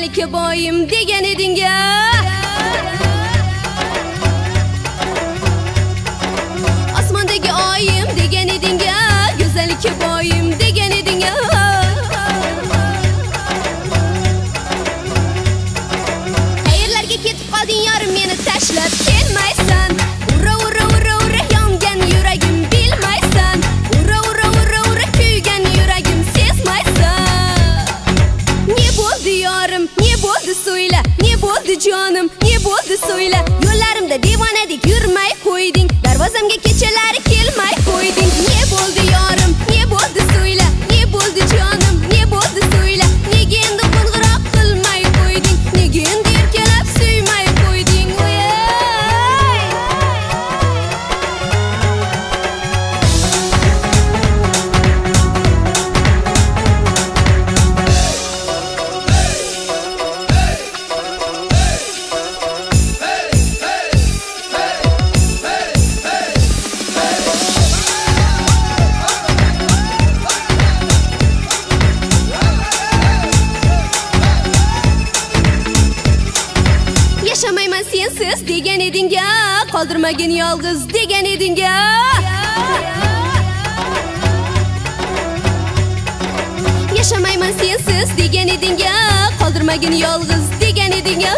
Güzellikka boyim degan eding-a. Osmondagi oyim degan eding-a. Güzellikka boyim degan eding-a. Qayerlarga ketib qolding yorim, meni tashlab kelmaysan. Ura ura ura ura yongan yuragim bilmaysan. Ura ura ura ura kuygan yuragim sezmaysan. Ne bo'ldi yorim, ne bo'ldi so'yla, ne bo'ldi jonim, ne bo'ldi so'yla. Yo'llarimda devonadek yurmay qo'yding, darvozamga kechalari kelmay qo'yding. Ne bo'ldi yorim, ne bo'ldi so'yla, ne bo'ldi jonim, ne bo'ldi so'yla. Nega endi qo'ng'iroq qilmay qo'yding, nega endi erkalab suymay qo'yding? Yaşamayman sensiz degan eding-a. Qoldirmagin yolg'iz degan eding-a. Yaşamayman sensiz degan eding-a. Qoldirmagin yolg'iz degan eding-a.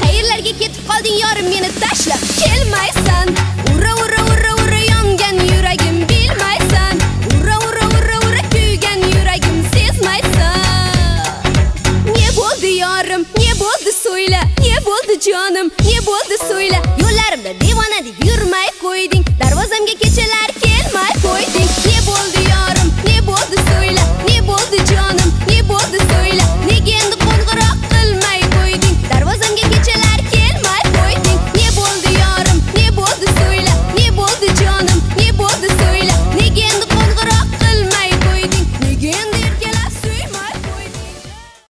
Qayerlarga ketib qolding yorim, meni tashlab kelmaysan. Ura ura ura ura yongan yuragim bilmaysan. Ura ura ura ura kuygan yuragim sezmaysan. Ne bo'ldi yorim, ne bo'ldi so'yla, ne bo'ldi jonim, ne bo'ldi so'yla. Yo'llarimda devonadek yurmay